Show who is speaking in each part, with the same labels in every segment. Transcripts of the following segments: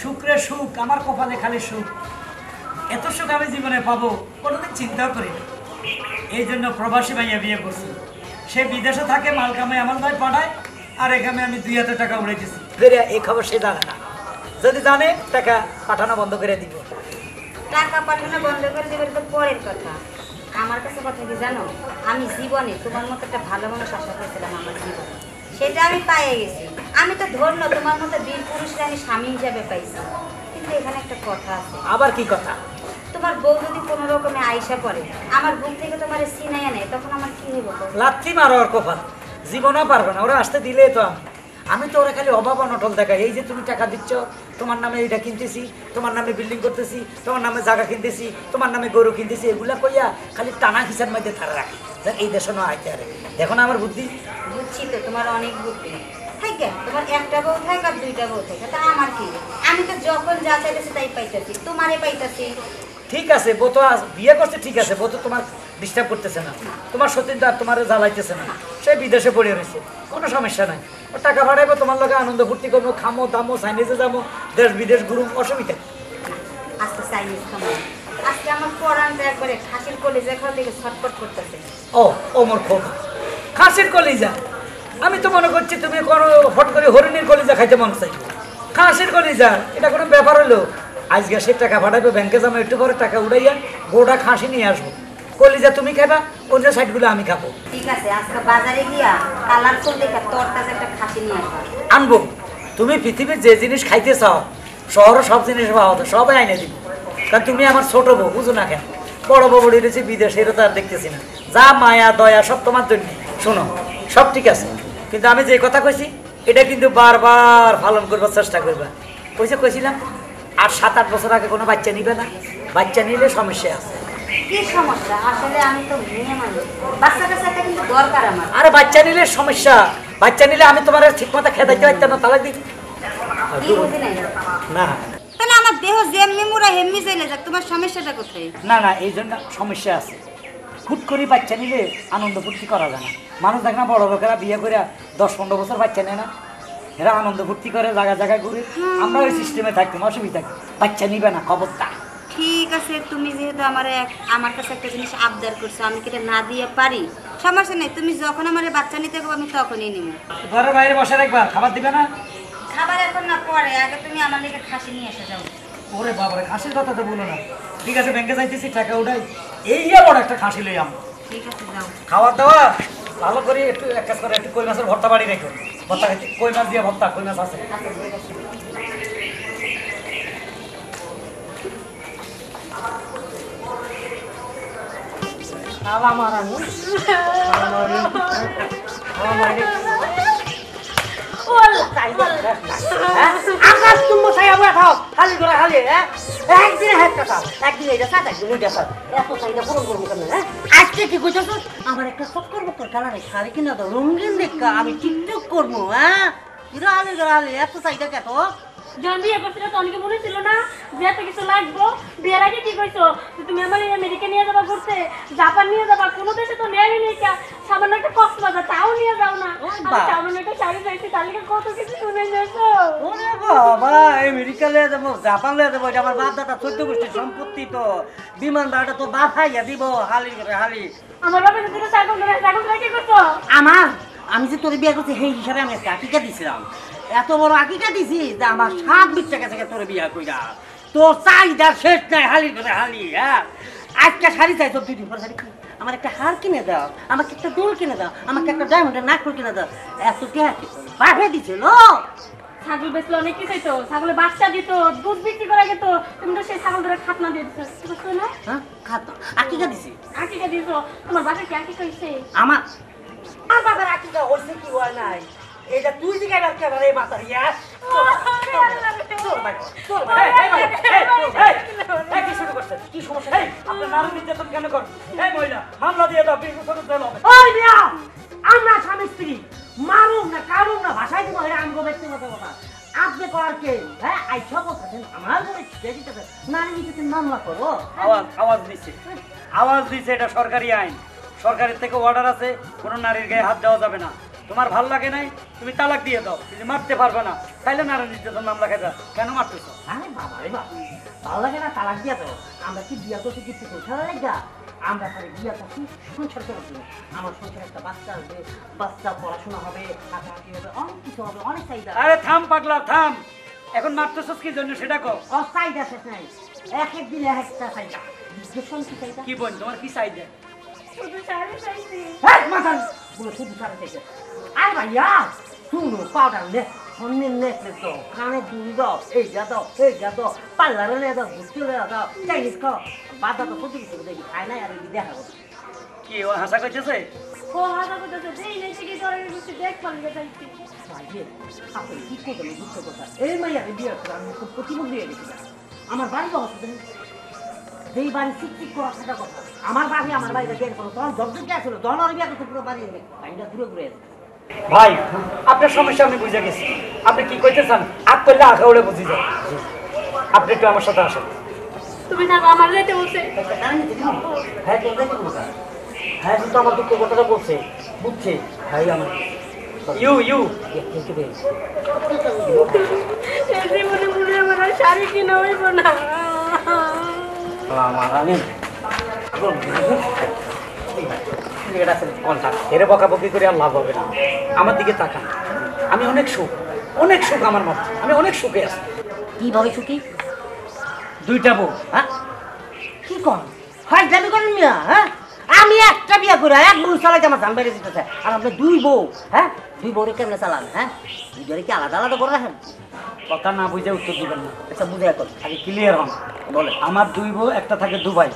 Speaker 1: শুক্রে সুখ, আমার কপালে খালি সুখ। এত সুখ আমি জীবনে পাবো কোনোদিন চিন্তাও করি না। এই জন্য প্রবাসী ভাইয়া বিয়ে করছি। সে বিদেশে থাকে, মাল কামাই আমার ভাই পাঠায়, আর এখানে আমি 2000 টাকা উড়ে গেছি। এই খবর সে জানে না, যদি জানে টাকা পাঠানো বন্ধ করে দিব।
Speaker 2: টাকা পাঠানো বন্ধ করে দেবেন তো পরের কথা। আমার কাছে কথা কি জানো, আমি জীবনে তোমার মতো একটা ভালো মানুষ আশা করেছিলাম আমার জীবনে, সেটা আমি পাইয়ে গেছি। আমি তো ধন্য তোমার মতো বীর পুরুষকে আমি স্বামী হিসাবে পাইছি। কিন্তু এখানে একটা কথা আছে।
Speaker 1: আবার কি কথা?
Speaker 2: তোমার বউ যদি কোনো রকমে আইসা পড়ে, আমার বুক থেকে তোমার সিনাইয়া নেয়, তখন আমার কি হইব?
Speaker 1: লাথি মারো ওর কপাল, জীবনও পারবে না। ওরা আসতে দিলে তো আমি তো ওরা খালি অভাব অনটল দেখাই। এই যে তুমি টাকা দিচ্ছ, তোমার নামে এইটা কিনতেছি, তোমার নামে বিল্ডিং করতেছি, তোমার নামে জায়গা কিনতেছি, তোমার নামে গরু কিনতেছি, এগুলা কইয়া খালি টানা খিসার মধ্যে তারা রাখি। এই দেশে না আইতে আরে, দেখো না আমার বুদ্ধি।
Speaker 2: বুঝছি তো তোমার অনেক বুদ্ধি থাকে। তোমার একটা বউ থাকে আর দুইটা বউ থাকে, তা আমার কি? আমি তো যখন যা চাইতেছি তাই পাইতেছি, তোমারে পাইতেছি।
Speaker 1: ঠিক আছে, বউ তো বিয়ে করছে, ঠিক আছে, বউ তো তোমার ডিস্টার্ব করতেছে না, তোমার সতীনদার তোমার জ্বালাইতেছে না, সে বিদেশে পড়ে রয়েছে, কোনো সমস্যা নাই। ও টাকা ভাড়াইবো, তোমার লোকে আনন্দ ফুর্তি করবো, খামো দামো, চাইনিজে যাবো, দেশ বিদেশ ঘুরুম, অসুবিধা।
Speaker 2: আজকে চাইনিজ খাবো, আজকে আমার পরানটা একবারে খাসির কলিজা খাওয়া থেকে ছটফট করতেছে।
Speaker 1: ও মোর খোকা, খাসির কলিজা? আমি তো মনে করছি তুমি কোনো ফট করে হরিণের কলিজা খাইতে মন চাই। খাসির কলিজা এটা কোনো ব্যাপার হলো? আজকে সে টাকা ভাড়াইবো, ব্যাংকে যাবো, একটু পরে টাকা উড়াইয়া গোটা খাসি নিয়ে আসবো। কলিজা তুমি খাইবা, অন্য সাইডগুলো আমি খাবো।
Speaker 2: ঠিক আছে, আজকে বাজারে গিয়া কালারফুল দেখা তরতাজা একটা খাসি নিয়ে আসবা।
Speaker 1: আনবো। তুমি পৃথিবীর যে জিনিস খাইতে চাও, শহরে সব জিনিস পাওয়া যায়, সবাই আইনে দিব। কারণ তুমি আমার ছোট বউ, বুঝো না কেন? বড় বউ বড়ি রয়েছে বিদেশে, এটা তো আর দেখতেছি না। যা মায়া দয়া সব তোমার জন্য। শোনো, সব ঠিক আছে, কিন্তু আমি যে কথা কইছি এটা কিন্তু বারবার পালন করবার চেষ্টা করবা। কইছিলাম আর 7-8 বছর আগে কোনো বাচ্চা নিবে না, বাচ্চা নিলে সমস্যা আছে।
Speaker 2: কি সমস্যা? আসলে আমি তো মেয়ে মানুষ, বাচ্চা কাচ্চাটা কিন্তু দরকার আমার।
Speaker 1: আরে বাচ্চা নিলে সমস্যা, বাচ্চা নিলে আমি তোমার ঠিক মতো খেদাইতে পারতাম না, তালাক দিই না।
Speaker 2: তাহলে আমার দেহ যেমনি মুরা হেমনি চলে যাক, তোমার সমস্যাটা কোথায়?
Speaker 1: না না, এই জন্য সমস্যা আছে। হুট করে বাচ্চা নিলে আনন্দ ফুর্তি করা যায় না। মানুষ দেখ না, বড় লোকেরা বিয়ে করে 10-15 বছর বাচ্চা নেয় না, এরা আনন্দ ফুর্তি করে, জায়গায় জায়গায় ঘুরে। আমরা ওই সিস্টেমে থাকতাম, অসুবিধা বাচ্চা নিবে না, খবরটা।
Speaker 2: ঠিক আছে, তুমি যেহেতু আমার কাছে একটা জিনিস আবদার করছো, আমি কি এটা না দিয়ে পারি? সমস্যা নেই, তুমি যখন আমার বাচ্চা নিতে গো আমি তখনই নিব।
Speaker 1: ঘরের বাইরে বসে রাখবা, খাবার দিবে না?
Speaker 2: খাবার এখন না, পরে, আগে তুমি আমার লিগে খাসি নিয়ে এসে যাও।
Speaker 1: ওরে বাবারে, খাসির কথা তো বলো না। ঠিক আছে, ব্যাংকে যাইতেছি, টাকা উঠাই, এই বড় একটা খাসি লই আম।
Speaker 2: ঠিক আছে, যাও।
Speaker 1: খাওয়া দাওয়া ভালো করে একটু এক কাজ করে, একটু কই মাছের ভর্তা বাড়ি রেখো। ভর্তা খাইতে কই মাছ দিয়ে ভর্তা, কই মাছ আছে?
Speaker 3: আজকে কি কইছো? আমার একটা চক্কর বক্কর কালারে শাড়ি কিনা দাও, রঙিন দেখা আমি টিকটক করবো। হ্যাঁ, এত চাইদা কে তো?
Speaker 4: যখন বিয়ে করছিল তো অনেকে মনে ছিল না যে এত কিছু লাগবো। বিয়ের আগে কি কইছো যে তুমি আমার আমেরিকা নিয়ে যাবা ঘুরতে, জাপান নিয়ে যাবা, কোনো দেশে তো নেয় নি। সামান্য একটা কক্সবাজার তাও নিয়ে যাও না। আমি সামান্য একটা শাড়ি চাইছি, তার লিগে কত কিছু শুনে যাচ্ছো।
Speaker 3: ওরে বাবা, আমেরিকা লিয়ে যাবো, জাপান লিয়ে যাবো, এটা আমার বাপ দাদা 14 গোষ্ঠীর সম্পত্তি। তো বিমান ভাড়াটা তো বাপ খাইয়া দিব হালি করে হালি।
Speaker 4: আমার বাপের দুটো ছাগল ধরে কি করছো?
Speaker 3: আমি যে তোর বিয়ে করছি সেই হিসাবে আমি একটা আকিকা দিছিলাম। এত বড় আকিকা দিছি যে আমার 7 বিট টাকা থেকে তোর বিয়া কইরা। তোর চাহিদা শেষ নাই, হালি করে হালি। হ্যাঁ, আজকে শাড়ি চাই, তোর 2 দিন পরে শাড়ি। আমার একটা হার কিনে দাও, আমাকে একটা দুল কিনে দাও, আমাকে একটা ডায়মন্ডের নাকফুল কিনে দাও। এত টাকা বাড়ে দিছিল।
Speaker 4: ছাগল বেচলে অনেক কি চাইতো, ছাগলের বাচ্চা দিত, দুধ বিক্রি করা যেত। তুমি তো সেই ছাগল ধরে খাতনা দিয়ে দিচ্ছ, বুঝছো না?
Speaker 3: হ্যাঁ, খাতো আকিকা দিছি।
Speaker 4: আকিকা দিছো? তোমার বাসায় কি আকিকা হইছে?
Speaker 3: আমার বাবার আকিকা হইছে কি হয় নাই, এটা তুই জিগাই রাখতে পারে এই মাতারি।
Speaker 1: কি সমস্যা? আপনার নারী নির্যাতন কেন করেন? এই মহিলা, মামলা দিয়ে দাও, 20 বছরের জেল হবে।
Speaker 3: ওই মিয়া, আমরা স্বামী স্ত্রী, মারুম না কারুম না, ভাষায় দিব, এটা আমগো ব্যক্তিগত কথা। আপনি কর কে? হ্যাঁ, আইসা বলতেছেন আমার ঘরে দিতেছে, নারী নির্যাতন মামলা করো।
Speaker 1: আওয়াজ দিচ্ছে, এটা সরকারি আইন, সরকারের থেকে অর্ডার আছে, কোনো নারীর গায়ে হাত দেওয়া যাবে না। তোমার ভাল লাগে নাই, তুমি তালাক দিয়ে দাও, তুমি মারতে পারবে না, তাইলে নারী নির্যাতন মামলা খাইবা। কেন মারতেছো?
Speaker 3: আরে বাবা রে বাবা, ভালো লাগে না তালাক দিয়া তো? আমরা কি বিয়া করতে কিছু সংসার লাগা? আমরা পরে বিয়া করছি সংসার করছি। আমার সংসার একটা বাচ্চা আসবে, বাচ্চা পড়াশোনা হবে, হাঁটাহাঁটি হবে, অনেক কিছু হবে, অনেক চাহিদা।
Speaker 1: আরে থাম পাগলা থাম, এখন মারতেছস কি জন্য সেটা কও।
Speaker 3: চাহিদা শেষ নাই, এক এক দিন এক একটা চাহিদা। ভীষণ কি চাহিদা?
Speaker 1: কি বোন তোমার কি চাহিদা?
Speaker 4: শুধু শাড়ি চাইছি।
Speaker 3: হ্যাঁ মাথান বলে শুধু সারা চাইছে। আরে ভাইয়া শুনো, পাউডার নে, স্বর্ণের নেকলেস দাও, কানে দুল দাও, এই যা দাও, এই যা দাও, পার্লারে নিয়ে দাও, ঘুরতে দাও, চাইনিজ খাও, বাদা তো প্রতি কিছু দেখি খায় নাই আর দেখা করো।
Speaker 1: কি ও হাসা করতেছে?
Speaker 4: ও হাজা করতেছে, যেই নেই থেকে ধরে গেছি, দেখ পালিয়ে যাইছি।
Speaker 3: আপনি কি করবেন বুঝতে কথা? এই মাইয়াকে বিয়ে করে আমি খুব প্রতিবন্ধী হয়ে গেছি। আমার বাড়ি অবস্থা যেই বাড়ি চিকচিক করা থাকা কথা, আমার বাড়িতে বিয়ে করো, তখন জগজগে আসলো, তখন আর বিয়ে করতে পুরো বাড়ি এনে বাড়িটা ঘুরে ঘুরে আছে।
Speaker 1: ভাই আপনার সমস্যা আমি বুঝে গেছি, আপনি কি কইতে চান আগ করলে আঁকা উড়ে বুঝি যায়। আপনি একটু আমার সাথে আসেন।
Speaker 4: তুমি থাকো, আমার যেতে বলছে।
Speaker 3: হ্যাঁ হ্যাঁ কিন্তু আমার দুঃখ কথাটা বলছে, বুঝছে ভাই আমার
Speaker 1: ইউ ইউ
Speaker 4: এই জীবনে মনে হয় আমার আর শাড়ি কিনা হইব না।
Speaker 3: আমার আমি
Speaker 1: এরে বকাবকি করে আর লাভ হবে না। আমার দিকে তাকান, আমি অনেক সুখ আমার মধ্যে, আমি অনেক সুখে আছি।
Speaker 3: কিভাবে সুখী?
Speaker 1: দুইটা বউ।
Speaker 3: হ্যাঁ কি কর হয় দাবি করেন মিয়া? হ্যাঁ আমি একটা বিয়া করে এক বউ চালাইতে আমার জান বেড়ে দিতেছে, আর আপনি দুই বউ, হ্যাঁ দুই বউরে কেমনে চালান? হ্যাঁ দুজনে কি আলাদা আলাদা করে রাখেন?
Speaker 1: কথা না বুঝে উত্তর দিবেন না,
Speaker 3: আচ্ছা বুঝে এখন
Speaker 1: আগে ক্লিয়ার হন।
Speaker 3: বলে
Speaker 1: আমার দুই বউ, একটা থাকে দুবাই,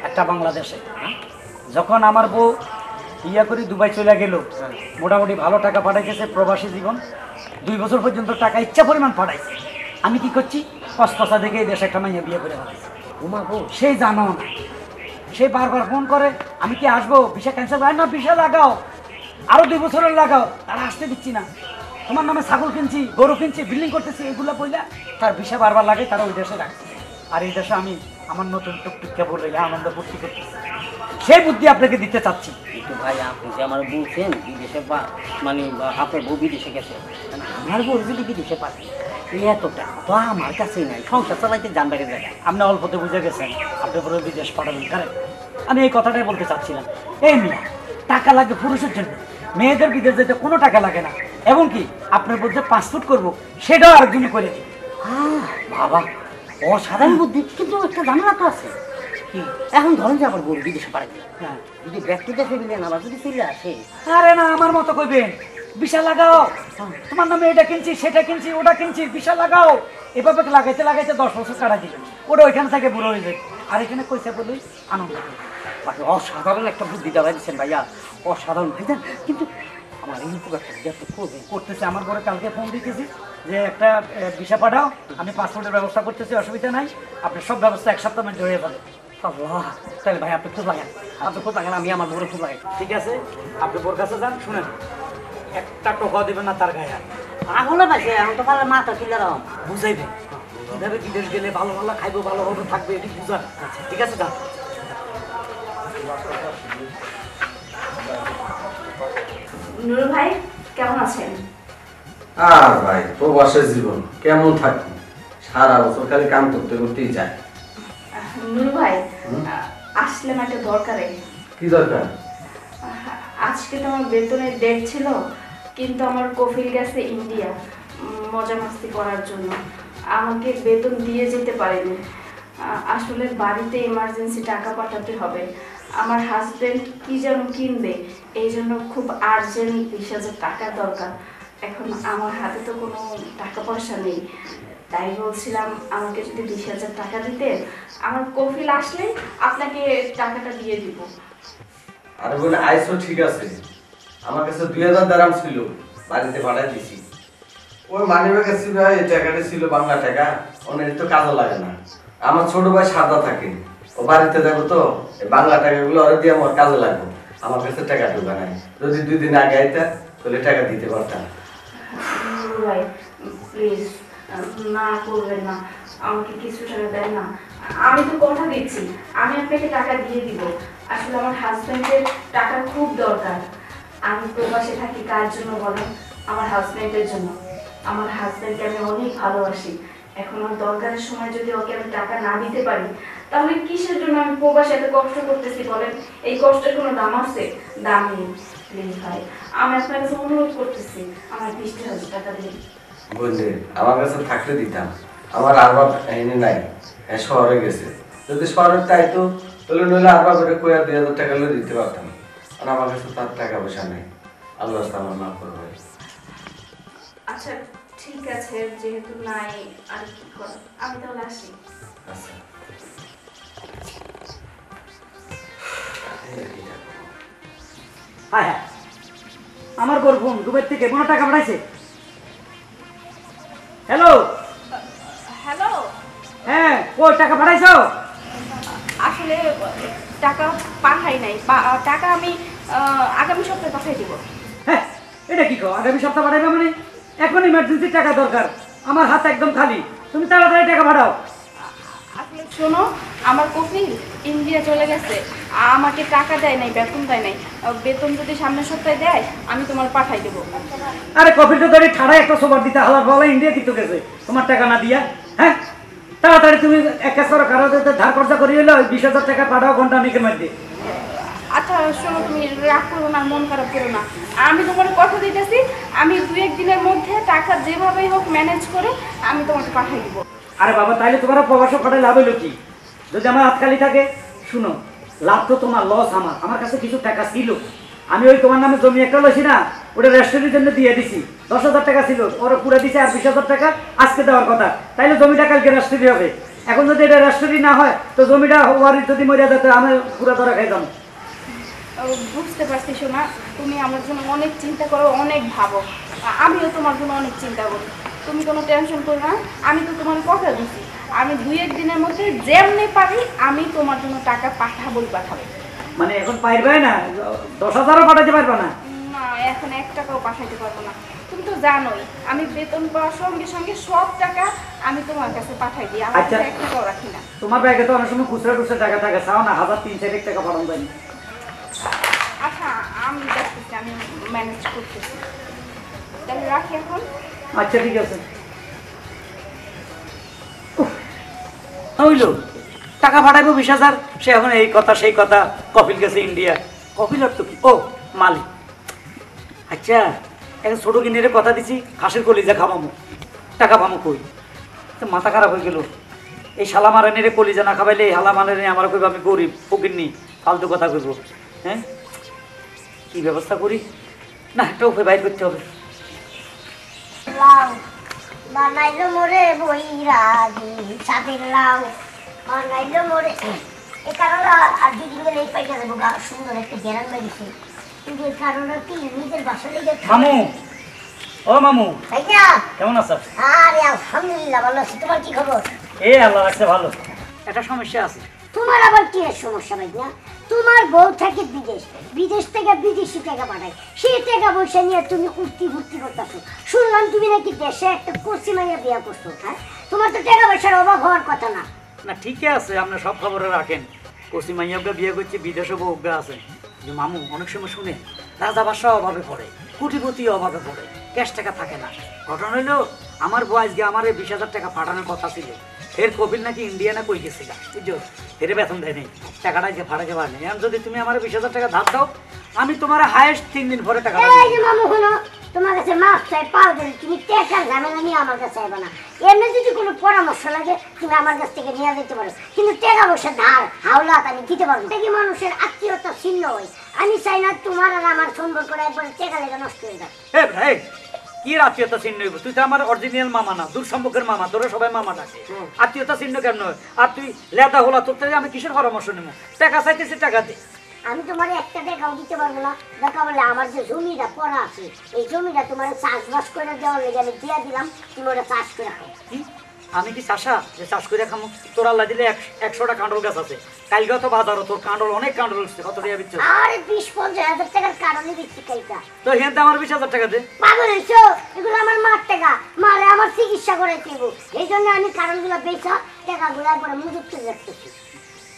Speaker 1: একটা বাংলাদেশে। যখন আমার বউ ইয়া করে দুবাই চলে গেল, মোটামুটি ভালো টাকা পাঠাইতেছে, প্রবাসী জীবন 2 বছর পর্যন্ত টাকা ইচ্ছা পরিমাণ পাঠাইছে। আমি কি করছি, কষ্টসা দেখে এই দেশে একটা মাইয়া বিয়ে করে ফেলাইছি।
Speaker 3: ঘুমা বউ
Speaker 1: সেই জানো না, সে বারবার ফোন করে, আমি কি আসবো, ভিসা ক্যান্সেল হয় না, ভিসা লাগাও, আরো 2 বছরের লাগাও, তারা আসতে দিচ্ছি না, তোমার নামে ছাগল কিনছি, গরু কিনছি, বিল্ডিং করতেছি, এগুলো বললে তার ভিসা বারবার লাগে, তারা ওই দেশে রাখছে। আর এই দেশে আমি আমার নতুন টুকটুককে বলে আনন্দ ফুর্তি করতেছি। সেই বুদ্ধি আপনাকে দিতে চাচ্ছি।
Speaker 3: কিন্তু ভাই আপনি যে আমার বলছেন বিদেশে মানে আপনার বউ বিদেশে গেছে, আমার বউ যদি বিদেশে পাঠায় এতটা তো আমার কাছেই নাই, সংসার চালাইতে জান বাইরে জায়গা।
Speaker 1: আপনি অল্পতে বুঝে গেছেন, আপনি পুরো বিদেশ পাঠাবেন, কারেক্ট। আমি এই কথাটাই বলতে চাচ্ছিলাম। এই মেয়ে টাকা লাগে পুরুষের জন্য, মেয়েদের বিদেশ যেতে কোনো টাকা লাগে না, এবং কি আপনার বলতে পাসপোর্ট করবো, সেটাও আরেকজনই করে দিই।
Speaker 3: হ্যাঁ বাবা অসাধারণ বুদ্ধি, কিন্তু একটা ঝামেলা তো আছে। কি এখন ধরেন যে আবার গরু বিদেশে পাঠাই, হ্যাঁ যদি ব্যক্তি দেশে মিলেন আবার যদি চলে আসে।
Speaker 1: আরে না, আমার মতো কইবেন, বিশা লাগাও, তোমার নামে এটা কিনছি, সেটা কিনছি, ওটা কিনছি, বিশা লাগাও, এভাবে লাগাইতে লাগাইতে 10 বছর কাটা দিবে, ওটা ওইখানে থেকে বুড়ো হয়ে যাবে। আর এখানে কইসা বলি আনন্দ করি।
Speaker 3: বাকি অসাধারণ একটা বুদ্ধি দেওয়া দিচ্ছেন ভাইয়া, অসাধারণ ভাইজান। কিন্তু আমার এই উপকারটা আপনি করবেন।
Speaker 1: করতেছে, আমার পরে কালকে ফোন দিতেছি যে একটা ভিসা পাঠাও, আমি পাসপোর্টের ব্যবস্থা করতেছি, অসুবিধা নাই, আপনি সব ব্যবস্থা 1 সপ্তাহের মধ্যে হয়ে যাবে।
Speaker 3: আল্লাহ, তাহলে ভাই আপনি খুব লাগেন, আপনি খুব লাগেন, আমি আমার বউরে খুব লাগে।
Speaker 1: ঠিক আছে, আপনি বোর কাছে যান, শুনেন একটা টোকা দিবেন না তার গায়ে।
Speaker 3: আগুনে পাইছে এখন তো পারলে মাথা তুলাম
Speaker 1: বুঝাইবে কিভাবে বিদেশ গেলে ভালো ভালো খাইবো, ভালোভাবে থাকবে, এটি বুঝান। আচ্ছা ঠিক আছে, যান।
Speaker 5: নুরু ভাই কেমন আছেন?
Speaker 6: আর ভাই প্রবাসের জীবন কেমন থাকি, সারা বছর খালি কাম করতে করতেই যায়।
Speaker 5: নুরু ভাই আসলাম একটা দরকারে।
Speaker 6: কি দরকার?
Speaker 5: আজকে তো আমার বেতনের ডেট ছিল, কিন্তু আমার কফিল গেছে ইন্ডিয়া মজা মাস্তি করার জন্য, আমাকে বেতন দিয়ে যেতে পারেনি। আসলে বাড়িতে ইমার্জেন্সি টাকা পাঠাতে হবে, আমার হাজবেন্ড কি যেন কিনবে, এই জন্য খুব আর্জেন্ট 20,000 টাকা দরকার। এখন আমার হাতে তো কোনো টাকা পয়সা নেই, তাই বলছিলাম আমাকে যদি 20,000 টাকা দিতেন, আমার কফিল আসলে আপনাকে টাকাটা দিয়ে দিব।
Speaker 6: আরে বলে আইসো, ঠিক আছে, আমার কাছে 2000 দারাম ছিল, বাড়িতে ভাড়া দিছি। ওই মানিব্যাগ ছিল, এই টাকাটা ছিল বাংলা টাকা, অনেক তো কাজও লাগে না। আমার ছোট ভাই সাদা থাকে, ও বাড়িতে যাবো তো, এই বাংলা টাকাগুলো ওরা দিয়ে আমার কাজে লাগবে। আমার কাছে টাকা ঢোকা নাই, যদি 2 দিন আগে আইতা তাহলে টাকা দিতে পারতাম।
Speaker 5: ভাই প্লিজ না করবেন না, আমাকে কিছু টাকা দেন না। আমি তো কথা দিচ্ছি আমি আপনাকে টাকা দিয়ে দিব। আসলে আমার হাজবেন্ডের টাকা খুব দরকার, আমি প্রবাসে থাকি কার জন্য বলেন? আমার হাজবেন্ডের জন্য। আমার হাজবেন্ডকে আমি অনেক ভালোবাসি। এখন আমার দরকারের সময় যদি ওকে আমি টাকা না দিতে পারি, তাহলে কিসের জন্য আমি প্রবাসে এত কষ্ট করতেছি বলেন? এই কষ্টের কোনো দাম আছে? দাম নেই। প্লিজ ভাই, আমি আপনার কাছে অনুরোধ করতেছি, আমার 20,000 টাকা দিন।
Speaker 6: বুঝলি, আমার কাছে থাকতে দিতাম। আমার আরবাব এনে নাই, শহরে গেছে। যদি শহরে চাইতো তাহলে নইলে আরবাবের কইয়া 2,000 টাকা হলে দিতে পারতাম। আর আমার কাছে তার টাকা পয়সা নেই। আল্লাহ আমার মাফ করবে।
Speaker 5: আচ্ছা ঠিক আছে, যেহেতু নাই আর কি কর, আমি তাহলে আসি।
Speaker 6: আচ্ছা।
Speaker 1: হ্যাঁ হ্যাঁ, আমার বোর ফোন দুবাই থেকে কোনো টাকা পাঠাইছে? হ্যালো
Speaker 5: হ্যালো,
Speaker 1: হ্যাঁ, কই টাকা পাঠাইছো?
Speaker 5: আসলে টাকা পাঠাই নাই, টাকা আমি আগামী সপ্তাহে পাঠিয়ে দিব।
Speaker 1: হ্যাঁ, এটা কি কো আগামী সপ্তাহ পাঠাইবে মানে? এখন ইমার্জেন্সি টাকা দরকার, আমার হাত একদম খালি, তুমি তাড়াতাড়ি টাকা পাঠাও।
Speaker 5: আসলে শোনো, আমার কফিল ইন্ডিয়া চলে গেছে, আমাকে টাকা দেয় নাই, বেতন দেয় নাই। বেতন যদি সামনের সপ্তাহে দেয় আমি তোমার পাঠাই দেবো।
Speaker 1: আরে কফিলটা ধরে ঠাড়ায় একটা সোবার দিতে হালার বলা ইন্ডিয়া কিন্তু গেছে তোমার টাকা না দিয়া। হ্যাঁ, তাড়াতাড়ি তুমি এক কাজ করো, কারো ধার খরচা করি হলো 20,000 টাকা পাঠাও ঘন্টা নিকে মধ্যে।
Speaker 5: আচ্ছা শোনো, তুমি রাগ করো না, মন খারাপ করো না, আমি তোমার কথা দিতেছি, আমি 2-1 দিনের মধ্যে টাকা যেভাবেই হোক ম্যানেজ করে আমি তোমাকে পাঠাই দিব।
Speaker 1: আরে বাবা, তাইলে তোমার প্রবাসে পাঠাই লাভ হইলো কি? যদি আমার হাত খালি থাকে, শুনো, লাভ তো তোমার, লস আমার। আমার কাছে কিছু টাকা ছিল, আমি ওই তোমার নামে জমি একটা লইছি না, ওটা রেস্টুরেন্টের জন্য দিয়ে দিছি। 10,000 টাকা ছিল, ওরা পুরো দিছে, আর 20,000 টাকা আজকে দেওয়ার কথা। তাইলে জমিটা কালকে রেস্টুরি হবে। এখন যদি এটা রেস্টুরি না হয় তো জমিটা ওয়ার যদি মরিয়া যেতে আমি পুরো ধরা খাই যাবো।
Speaker 5: বুঝতে পারছি সোনা, তুমি আমার জন্য অনেক চিন্তা করো, অনেক ভাবো, আমিও তোমার জন্য অনেক চিন্তা করি। তুমি কোনো টেনশন করো না, আমি তো তোমার কথা দিচ্ছি, আমি 2-1 দিনের মধ্যে যেমনি পারি আমি তোমার জন্য টাকা পাঠাবো।
Speaker 1: মানে এখন পাইবে না? 10,000ও পাঠাতে পারবে না?
Speaker 5: না, এখন 1 টাকাও পাঠাইতে পারবো না। তুমি তো জানোই আমি বেতন পাওয়ার সঙ্গে সঙ্গে সব টাকা আমি তোমার কাছে পাঠাই দিই, আমার কাছে 1 টাকাও রাখি না।
Speaker 1: তোমার ব্যাগে তো অনেক সময় খুচরা খুচরা টাকা থাকে, চাও না 1,000-3,000 টাকা পাঠানো যায়।
Speaker 5: আচ্ছা আমি দেখতেছি, আমি ম্যানেজ করতেছি, তাহলে রাখি এখন।
Speaker 1: আচ্ছা ঠিক আছে। হইল টাকা পাঠাইবো 20,000, সে এখন এই কথা সেই কথা, কপিল গেছে ইন্ডিয়া। কপিল আর তো কি, ও মালিক। আচ্ছা, এখন ছোট কিনে কথা দিছি, হাঁসের কলিজা খাবামো, টাকা পামো কই? তো মাথা খারাপ হয়ে গেল। এই শালা মারানি রে কলিজা না খাবাইলে এই হালা মারানি আমার কইব আমি গরিব ফকিরনি, ফালতু কথা কইব। হ্যাঁ, কি ব্যবস্থা করি? না, একটা উপায় বাইর করতে হবে।
Speaker 7: লাউ বানাইলো মোরে বইরাজি সাথের লাউ বানাইলো মোরে এই কারণে আর 2 দিন গেলে পাইতে যাবো গা, সুন্দর একটা গেরান লাগিয়েছে। কিন্তু এই কারণে কি নিজের বাসা লেগে
Speaker 1: মামু, ও মামু,
Speaker 7: তাই না?
Speaker 1: কেমন আছো?
Speaker 7: আরে আলহামদুলিল্লাহ ভালো আছি। তোমার কি খবর?
Speaker 1: এই আল্লাহ রাখছে ভালো। একটা সমস্যা আছে।
Speaker 7: তোমার আবার কি এর সমস্যা ভাই? না, তোমার বউ থাকে বিদেশ, বিদেশ থেকে বিদেশি টাকা পাঠায়, সেই টাকা পয়সা নিয়ে তুমি উঠতি ভর্তি করতেছো। শুনলাম তুমি নাকি দেশে একটা কচি মাইয়া বিয়া করছো। হ্যাঁ, তোমার তো টাকা পয়সার অভাব হওয়ার কথা না।
Speaker 1: না ঠিকই আছে, আপনার সব খবরে রাখেন। কসি মাইয়াবগা বিয়ে করছে, বিদেশে বউগা আছে। যে মামু অনেক সময় শুনে রাজা বাদশাহ অভাবে পড়ে, কোটিপতি অভাবে পড়ে, ক্যাশ টাকা থাকে না। ঘটনা হইলো আমার বউ আজকে আমার 20,000 টাকা পাঠানোর কথা ছিল, এর কবির নাকি ইন্ডিয়া না কই গেছে গা, বুঝছো? এর বেতন দেয় নেই, টাকাটা আজকে ফাটাতে পারেনি। এখন যদি তুমি আমার 20,000 টাকা ধার দাও, আমি তোমার হায়েস্ট 3 দিন পরে টাকা
Speaker 7: এই যে মামু হলো তোমার কাছে মাছ চাই, পাও দেন, তুমি টাকার ঝামেলা নিয়ে আমার কাছে আইবা না। এমনি যদি কোনো পরামর্শ লাগে তুমি আমার কাছ থেকে নিয়ে যেতে পারো, কিন্তু টাকা পয়সা ধার হাওলাত আমি দিতে পারবো না। কি মানুষের আত্মীয়তা ছিন্ন হয়, আমি চাই না তোমার আর আমার সম্পর্ক একবার টাকা লেগে নষ্ট হয়ে যায়।
Speaker 1: এ ভাই, কি আত্মীয়তা চিহ্ন হইব? তুই তো আমার অরিজিনাল মামা না, দূর সম্পর্কের মামা, তোরা সবাই মামা ডাকে। আত্মীয়তা চিহ্ন কেমন হয়? আর তুই লেদা হলা, তোর থেকে আমি কিসের পরামর্শ নেব? টাকা চাইতেছি, টাকা দে।
Speaker 7: আমি তোমার একটা টাকাও দিতে পারবো না। দেখা বলে আমার যে জমিটা পড়া আছে, এই জমিটা তোমার চাষবাস করে দেওয়ার লেগে আমি দিয়ে দিলাম, তুমি ওটা চাষ করে খাও।
Speaker 1: কি আমি কি চাষা যে চাষ করে খামো? তোর আল্লাহ দিলে 100টা কাঁডল গাছ আছে, কালকে তো বাজারও তোর কাঁডল, অনেক কাঁডল উঠছে, কত টাকা বিচ্ছ?
Speaker 7: আরে 20-50 হাজার টাকার কারণে বিক্রি কাইটা
Speaker 1: তো হেন আমার 20,000 টাকা দে।
Speaker 7: পাগল হয়েছো? এগুলো আমার মার টাকা, মারে আমার চিকিৎসা করে দেবো, এই জন্য আমি কারণগুলো বেচা টাকাগুলো একবারে মজুত করে রাখতেছি।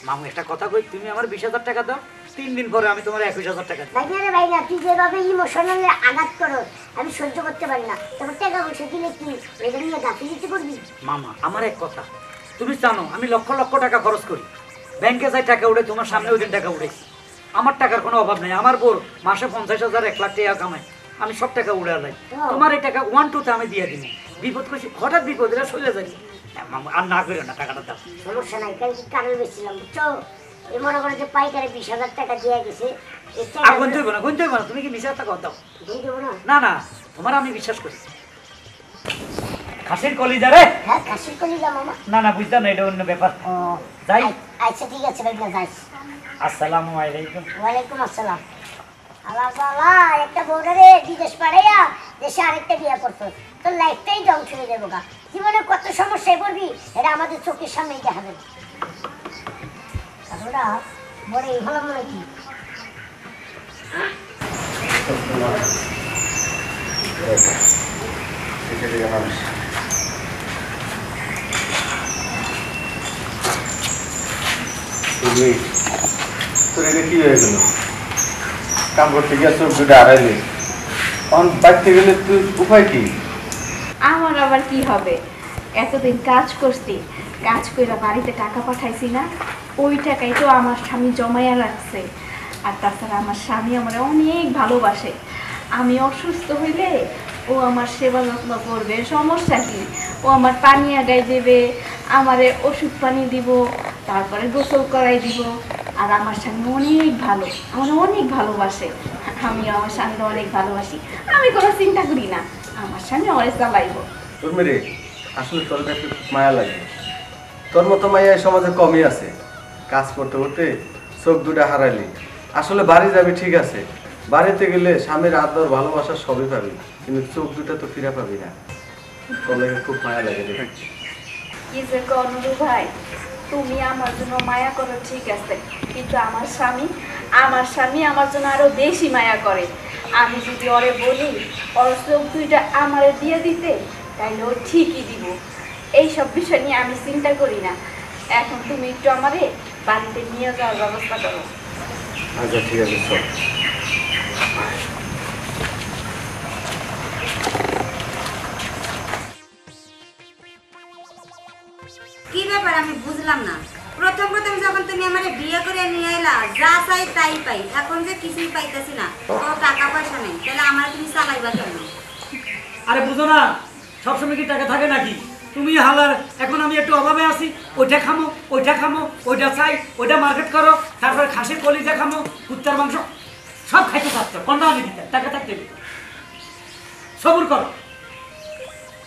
Speaker 1: মামু একটা কথা কই, তুমি আমার 20,000 টাকা দাও, 3 দিন পরে আমি তোমার 21,000 টাকা দিই।
Speaker 7: ভাইয়া রে ভাইয়া, তুই যেভাবে ইমোশনালি আঘাত করো আমি সহ্য করতে পারি না। তোমার টাকা পয়সা দিলে কি এটা নিয়ে গাফিলতি করবি?
Speaker 1: মামা আমার এক কথা, তুমি জানো আমি লক্ষ লক্ষ টাকা খরচ করি, ব্যাংকে যাই টাকা উঠে, তোমার সামনে ওই দিন টাকা উঠেছি। আমার টাকার কোনো অভাব নেই, আমার বোর মাসে 50,000 1 লাখ টাকা কামাই, আমি সব টাকা উড়ে লাই। তোমার এই টাকা 1-2 আমি দিয়ে দিই, বিপদ করছি হঠাৎ বিপদ এরা চলে যাই, আর না করো না, টাকাটা দাও।
Speaker 7: সমস্যা নাই, কারণ কি কারণ বেশিলাম বুঝছো? এই মনে করো যে পাইকারে 20,000 টাকা দিয়ে গেছে, এই টাকা
Speaker 1: আর গুনতে হইব না, গুনতে হইব না, তুমি কি মিশার টাকা দাও?
Speaker 7: দেবো না।
Speaker 1: না না, তোমার আমি বিশ্বাস করি। খাসির কলিজা রে?
Speaker 7: হ্যাঁ, কাশির কলিজা মামা।
Speaker 1: না না, বুঝতাম না, এটা অন্য ব্যাপার। যাই।
Speaker 7: আচ্ছা ঠিক আছে ভাইয়া, যাইস।
Speaker 1: আসসালামু আলাইকুম।
Speaker 7: ওয়ালাইকুম আসসালাম। আল্লাহ বাবা, একটা বউরে রে বিদেশ পাঠাইয়া দেশে আরেকটা বিয়ে করতো, তোর লাইফটাই ধ্বংস হয়ে যাবো গা। জীবনে কত সমস্যায় পড়বি এটা আমাদের চোখের সামনেই দেখাবে। ওরা বড় এই হলো মনে কি
Speaker 6: তোর এটা কি হয়ে গেল? কাম করতে গিয়ে চোখ দুটো হারাইলি, অন বাড়তে গেলে তুই উপায় কি?
Speaker 5: আমার আবার কি হবে, এতদিন কাজ করছি, কাজ কইরা বাড়িতে টাকা পাঠাইছি না, ওই টাকাই তো আমার স্বামী জমাইয়া রাখছে। আর তাছাড়া আমার স্বামী আমার অনেক ভালোবাসে, আমি অসুস্থ হইলে ও আমার সেবা যত্ন করবে, সমস্যা কি, ও আমার পানি আগাই দেবে, আমারে ওষুধ পানি দিব, তারপরে গোসল করাই দিব। আর আমার স্বামী অনেক ভালো, আমার অনেক ভালোবাসে, আমিও আমার স্বামীকে অনেক ভালোবাসি, আমি কোনো চিন্তা করি না, আমার স্বামী অনেক চালাইব।
Speaker 6: তোর মেরে আসলে তোর কাছে খুব মায়া লাগে, তোর মতো মায়া এই সমাজে কমই আছে। কাজ করতে করতে চোখ দুটো হারাইলি, আসলে বাড়ি যাবি ঠিক আছে, বাড়িতে গেলে স্বামীর আদর ভালোবাসা সবই পাবি, কিন্তু চোখ দুটো তো ফিরে পাবি না। তোর লাগে খুব মায়া লাগে রে।
Speaker 5: কি যে অনুরূপ ভাই, তুমি আমার জন্য মায়া করো ঠিক আছে, কিন্তু আমার স্বামী আমার জন্য আরো বেশি মায়া করে। আমি যদি ওরে বলি ওর চোখ দুইটা আমারে দিয়ে দিতে, তাইলে ও ঠিকই দিব। এইসব বিষয় নিয়ে আমি চিন্তা করি না। এখন তুমি একটু আমারে বাড়িতে নিয়ে যাওয়ার ব্যবস্থা করো।
Speaker 6: আচ্ছা ঠিক আছে, চল।
Speaker 2: কি ব্যাপার আমি বুঝলাম না। প্রথম যখন তুমি আমারে বিয়ে করে নিয়ে এলা, যা চাই তাই পাই, এখন যে কিছুই পাইতেছি না, কোনো টাকা পয়সা নেই, তাহলে আমার তুমি চালাইবা কেন?
Speaker 1: আরে বুঝো না, সবসময় কি টাকা থাকে নাকি? তুমি হালার, এখন আমি একটু অভাবে আছি, ওইটা খামো, ওইটা চাই, ওইটা মার্কেট করো, তারপরে খাসির কলিজা খামো, কুত্তার মাংস সব খাইতে থাকতো, কোনটা আমি দিতে টাকা থাকতে সবুর করো।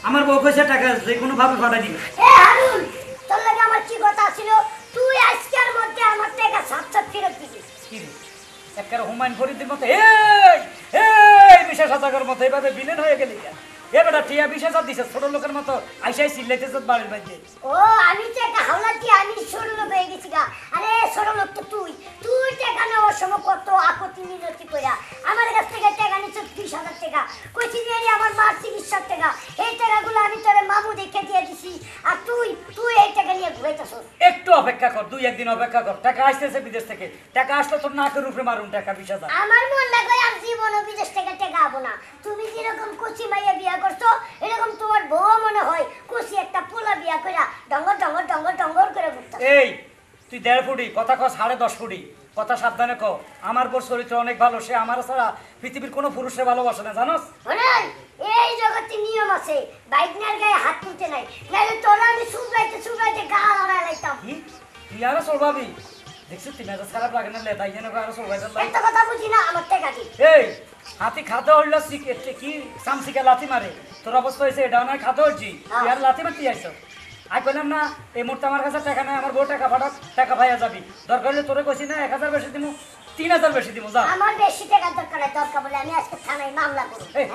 Speaker 1: আমার বউ কইছে টাকা যে কোনো ভাবে পাঠাই দিবে।
Speaker 7: এ হারুন, তোর লাগে আমার কি কথা ছিল? তুই আজকের মধ্যে আমার টাকা সাত ফেরত দিবি।
Speaker 1: কি রে, একবার হুমায়ুন ফরিদের মতো এই বিশেষ হাজারের মতো এভাবে বিলেন হয়ে গেলি কেন? এ বেটা টিয়া 20,000 দিছে, ছোট লোকের মতো আইসাই চিল্লাইতেছ বাড়ির বাইরে।
Speaker 7: ও আমি টাকা হাওলা দিয়ে আমি ছোট লোক হয়ে গেছি গা। আরে ছোট লোক তো তুই টাকা নেওয়ার সময় কত আপত্তি মিনতি কইরা আমার কাছ থেকে টাকা নিচ্ছ 20,000 টাকা, কইছি নিয়ে আমার মার চিকিৎসার টাকা, এই টাকাগুলো আমি তোর মামু দেখে দিয়ে দিছি, আর তুই এই টাকা নিয়ে ঘুরাইতেছ।
Speaker 1: একটু অপেক্ষা কর, 2-1 দিন অপেক্ষা কর, টাকা আসতেছে বিদেশ থেকে, টাকা আসলে তোর নাকের উপরে মারুন টাকা 20,000।
Speaker 7: আমার মন লাগে আর জীবনও বিদেশ থেকে টাকা আবো না। তুমি যেরকম কচি মাইয়া বিয়া করছো, এরকম তোমার বউ মনে হয় কচি একটা পোলা বিয়া কইরা ডঙ্গর করে ঘুরতা।
Speaker 1: এই তুই 1.5 ফুটি কথা কস, 10.5 ফুটি কথা সাবধানে কও। আমার বোর চরিত্র অনেক ভালো, সে আমার ছাড়া পৃথিবীর কোনো পুরুষে ভালোবাসে না, জানোস?
Speaker 7: শোনেন, এই জগতে নিয়ম আছে, বাইকনার গায়ে হাত তুলতে নাই, নাহলে তোরা আমি সুগাইতে গা লড়াই লাইতাম।
Speaker 1: কি তুই আরো চলবাবি? দেখছিস তুই মেজাজ খারাপ লাগে না? তাই জন্য আরো চলবাইতে লাগে।
Speaker 7: একটা কথা বুঝি না, আমার টাকা দি।
Speaker 1: এই হাতি খাতে হইলো কি সামসিকে লাথি মারে, তোর অবস্থা হয়েছে এটাও নয়, খাতে হচ্ছি তুই আর লাথি মারতে আইস। আই কইলাম না এই মুহূর্তে আমার কাছে টাকা নাই, আমার বউ টাকা পাঠাক, টাকা পাইয়া যাবি, দরকার হলে তোরে কইছি না 1,000 বেশি দিমু, 3,000 বেশি দিমু, যা।
Speaker 7: আমার বেশি টাকা দরকার নাই, দরকার বলে আমি আজকে থানায় মামলা করব।
Speaker 1: এই,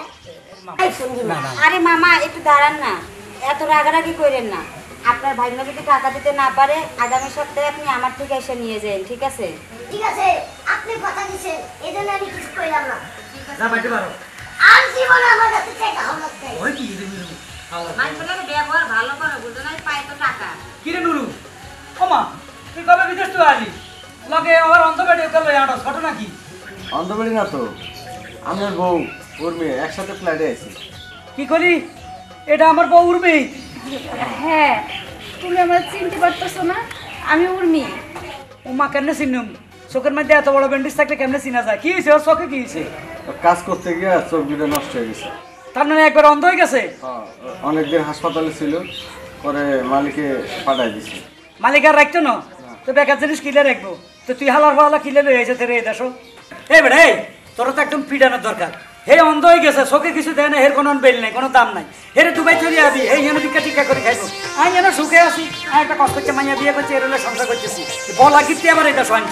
Speaker 7: এই ফোন দিন।
Speaker 2: আরে মামা একটু দাঁড়ান না, এত রাগারাগি করেন না। আপনার ভাইনা যদি টাকা দিতে না পারে, আগামী সপ্তাহে আপনি আমার থেকে এসে নিয়ে যান, ঠিক আছে?
Speaker 7: ঠিক আছে, আপনি কথা দিছেন, এজন্য আমি কিছু কইলাম না।
Speaker 1: যা বাইতে পারো।
Speaker 7: আর জীবনে আমার কাছে টাকা হলো না।
Speaker 1: ওই কি রে
Speaker 2: মানুষের ব্যবহার ভালো করো, বুঝো না, পায় তো টাকা।
Speaker 1: কি রে নুরু, ওমা তুই কবে বিদেশ তো আলি? লগে আমার অন্ধ বেড়ে লই আড়স ঘটনা কি?
Speaker 6: অন্ধবাড়ি না তো, আমার বউ ওর মেয়ে একসাথে ফ্ল্যাটে আছি।
Speaker 1: কি করি? এটা আমার বউ উর্মি।
Speaker 5: হ্যাঁ, তুমি আমার চিনতে পারতেছো না? আমি উর্মি।
Speaker 1: ও মা কেমনে চিনুম? চোখের মধ্যে এত বড় ব্যান্ডেজ থাকলে কেমনে চিনা যায়? কি হয়েছে ওর চোখে? কি হয়েছে?
Speaker 6: কাজ করতে গিয়ে চোখ দুটো নষ্ট হয়ে গেছে।
Speaker 1: তার মানে একবার অন্ধ হয়ে গেছে?
Speaker 6: অনেকদিন হাসপাতালে ছিল, পরে মালিকে পাঠাই দিছে।
Speaker 1: মালিক আর রাখতো না তো বেকার জিনিস কিলে রাখবো। তো তুই হালার ফালা কিলে লই হয়েছে রে দেশ। এই বেড়া এই তোর তো একদম পিডানোর দরকার। হে অন্ধ হয়ে গেছে, চোখে কিছু দেয় না, এর কোনো বেল নাই, কোনো দাম নাই। হেরে দুবাই চলে আবি, এই যেন টিকা টিকা করে খাইবো। আমি যেন সুখে আছি, আর একটা কষ্ট করছে, মাইয়া বিয়ে করছে, এর হলে সংসার করতেছি। বলা গিতে আবার এটা সঞ্চ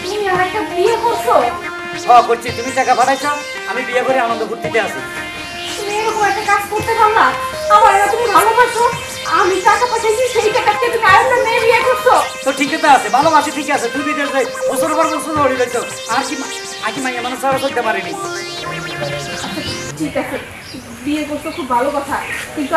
Speaker 5: তুমি আমার একটা বিয়ে করছো?
Speaker 1: করছি। তুমি টাকা পাঠাইছ, আমি বিয়ে করে আনন্দ ফুর্তিতে আছি।
Speaker 5: তুমি এরকম একটা কাজ করতে পারো না? আমার এরা তুমি ভালোবাসো, আমি টাকা পাঠাইছি, সেই টাকাতে তুমি আরেকটা মেয়ে বিয়ে করছো।
Speaker 1: তো ঠিকই তো আছে, ভালোবাসি ঠিক আছে। তুই বিদেশ যাই বছর পর বছর ধরে যাইতো, আর কি মাইয়া মানুষ সারা করতে পারিনি।
Speaker 5: ঠিক আছে, বিয়ে করছো খুব ভালো কথা, কিন্তু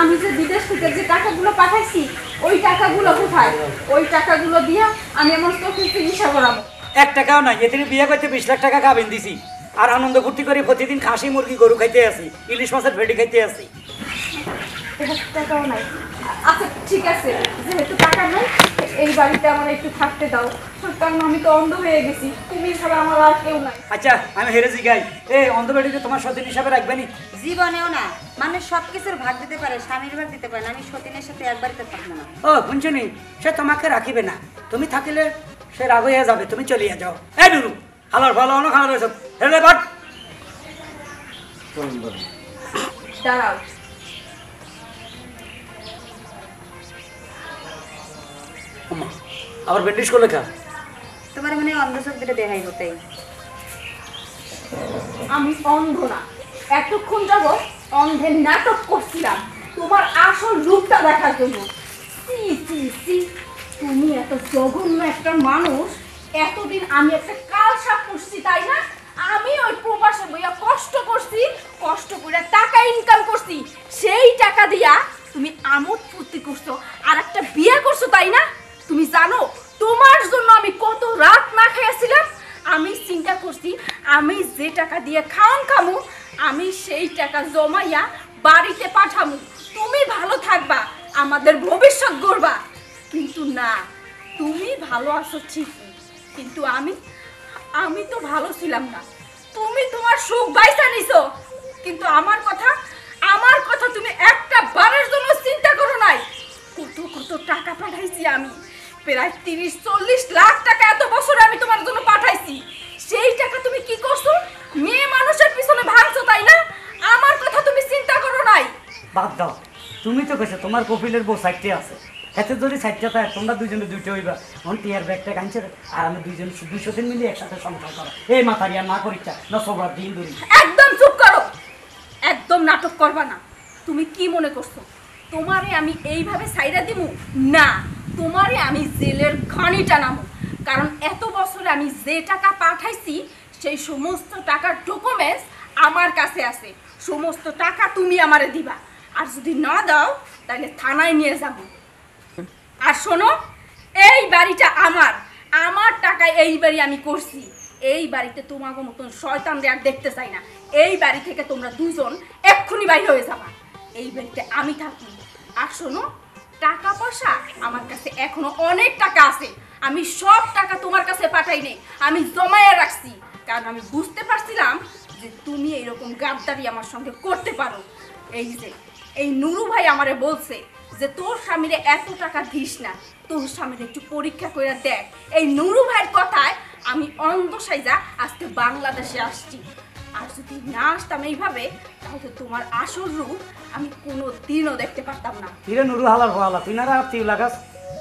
Speaker 5: আমি যে বিদেশ থেকে যে টাকাগুলো পাঠাইছি, ওই টাকাগুলো কোথায়? ওই টাকাগুলো দিয়া আমি আমার চোখের চিকিৎসা করাবো।
Speaker 1: 1 টাকাও নাই। এদিকে বিয়ে করতে 20 লাখ টাকা কাবিন দিছি, আর আনন্দ ফুর্তি করে প্রতিদিন খাসি মুরগি গরু খাইতে আসি, ইলিশ মাছের ভেড়ি খাইতে আসি।
Speaker 5: টাকাও নাই। আচ্ছা ঠিক আছে, যেহেতু টাকা নাই, এই বাড়িতে আমার একটু থাকতে দাও, কারণ আমি তো অন্ধ হয়ে গেছি, তুমি ছাড়া আমার আর কেউ নাই।
Speaker 1: আচ্ছা আমি হেরে জিগাই, অন্ধ বেড়িতে তোমার সতীন হিসাবে রাখবেনি?
Speaker 2: জীবনেও না, মানুষ সবকিছুর ভাগ দিতে পারে, স্বামীর ভাগ দিতে পারে না। আমি সতীনের সাথে একবারই থাকবো না।
Speaker 1: শুনছনি, সে তোমাকে রাখিবে না। তুমি থাকিলে সে রাগ হয়ে যাবে, তুমি চলিয়ে যাও। নুরু হালার ভালো অনেক হালার হয়েছে, হেরে বাট
Speaker 5: দাঁড়াও,
Speaker 1: আবার ব্যান্ডেজ করলে খা।
Speaker 2: তোমার মনে হয় অন্ধ চোখ দুটো দেখাই হতেই।
Speaker 5: আমি অন্ধ না, এতক্ষণ যাব অন্ধের নাটক করছিলাম তোমার আসল রূপটা দেখার জন্য। তুমি এত জঘন্য একটা মানুষ। এতদিন আমি একটা কাল সাপ করছি, তাই না? আমি ওই প্রবাসে বইয়া কষ্ট করছি, কষ্ট করে টাকা ইনকাম করছি, সেই টাকা দিয়া তুমি আমোদ ফুর্তি করছো আর একটা বিয়ে করছো, তাই না? তুমি জানো তোমার জন্য আমি কত রাত না খাইয়াছিলাম। আমি চিন্তা করছি আমি যে টাকা দিয়ে খাওয়ান খামু, আমি সেই টাকা জমাইয়া বাড়িতে পাঠামু, তুমি ভালো থাকবা, আমাদের ভবিষ্যৎ গড়বা। কিন্তু না, তুমি ভালো আছো ঠিকই, কিন্তু আমি তো ভালো ছিলাম না। তুমি তোমার সুখ বাইসা নিছো, কিন্তু আমার কথা তুমি একটা বারের জন্য চিন্তা করো নাই। কত টাকা পাঠাইছি আমি, প্রায় 30-40 লাখ টাকা এত বছরে আমি তোমার জন্য পাঠাইছি। সেই টাকা তুমি কি করছো? মেয়ে মানুষের পিছনে ভাঙছো, তাই না? আমার কথা তুমি চিন্তা করো নাই।
Speaker 1: বাদ দাও, তুমি তো কেছো তোমার কপিলের বউ 60 আছে, এতে যদি 60টা থাকে তোমরা দুজনে দুইটা হইবা। এখন টিয়ার ব্যাগটা কাঁদছে আর আমি 200 দিন মিলে একসাথে সংসার করো। এই মাথারি আর না করিচ্ছা না সবার দিন ধরি।
Speaker 5: একদম চুপ করো, একদম নাটক করবা না। তুমি কি মনে করছো তোমারে আমি এইভাবে সাইরা দিমু? না, তোমারে আমি জেলের ঘানি টানাবো। কারণ এত বছরে আমি যে টাকা পাঠাইছি সেই সমস্ত টাকার ডকুমেন্টস আমার কাছে আছে। সমস্ত টাকা তুমি আমারে দিবা, আর যদি না দাও তাহলে থানায় নিয়ে যাব। আর শোনো, এই বাড়িটা আমার টাকায় এই বাড়ি আমি করছি। এই বাড়িতে তোমাকে মতন শয়তানদের আর দেখতে চাই না। এই বাড়ি থেকে তোমরা দুজন এক্ষুনি বাইরে হয়ে যাবা। এই বাড়িতে আমি থাকি। আর শোনো, টাকা পয়সা আমার কাছে এখনো অনেক টাকা আছে। আমি সব টাকা তোমার কাছে পাঠাই নেই, আমি জমায়ে রাখছি। কারণ আমি বুঝতে পারছিলাম যে তুমি এইরকম গাদ্দারি আমার সঙ্গে করতে পারো। এই নুরু ভাই আমারে বলছে যে তোর স্বামীরে এত টাকা দিস না, তোর স্বামীর একটু পরীক্ষা করে দেখ। এই নুরু ভাইয়ের কথায় আমি অন্ধ সাইজা আজকে বাংলাদেশে আসছি। আর যদি না আসতাম এইভাবে, তাহলে তোমার আসল রূপ আমি কোনো দিনও দেখতে পারতাম না।
Speaker 1: কিরে নুরু হালার ফালা, তুই না আত্মীয় লাগাস?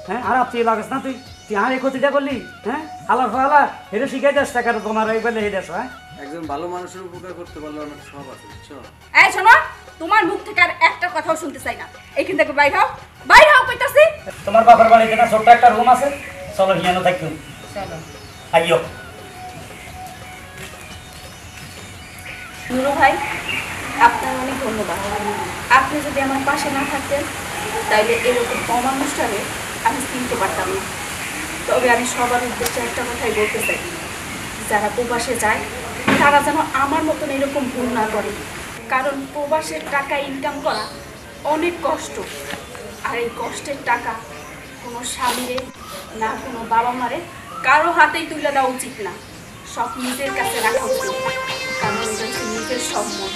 Speaker 1: হ্যাঁ, আর আত্মীয় লাগাস না তুই? তুই আর এই ক্ষতিটা করলি? হ্যাঁ, হালার ফালা এটা শিখাই দেশ টাকার তোমার এই বেলে এই দেশ। হ্যাঁ,
Speaker 6: একজন ভালো মানুষের উপকার করতে পারলে অনেক সব আছে, বুঝছো?
Speaker 5: এই শোনো, তোমার মুখ থেকে আর একটা কথাও শুনতে চাই না। এইখান থেকে বাইরে হও কইতাছি।
Speaker 1: তোমার বাবার বাড়িতে না ছোট্ট একটা রুম আছে, চলো হিয়ানো থাকি।
Speaker 2: চলো।
Speaker 1: আইয়ো।
Speaker 5: নুরু ভাই, আপনার অনেক ধন্যবাদ। আপনি যদি আমার পাশে না থাকতেন তাহলে এরকম অমানুষটারে আমি চিনতে পারতাম না। তবে আমি সবার উদ্দেশ্যে একটা কথাই বলতে চাই, যারা প্রবাসে যায় তারা যেন আমার মতন এরকম ভুল না করে, কারণ প্রবাসের টাকা ইনকাম করা অনেক কষ্ট। আর এই কষ্টের টাকা কোনো স্বামীরে না কোনো বাবা মারে কারো হাতেই তুলে দেওয়া উচিত না, সব নিজের কাছে রাখা উচিত, কারণ এটা হচ্ছে নিজের সম্মান।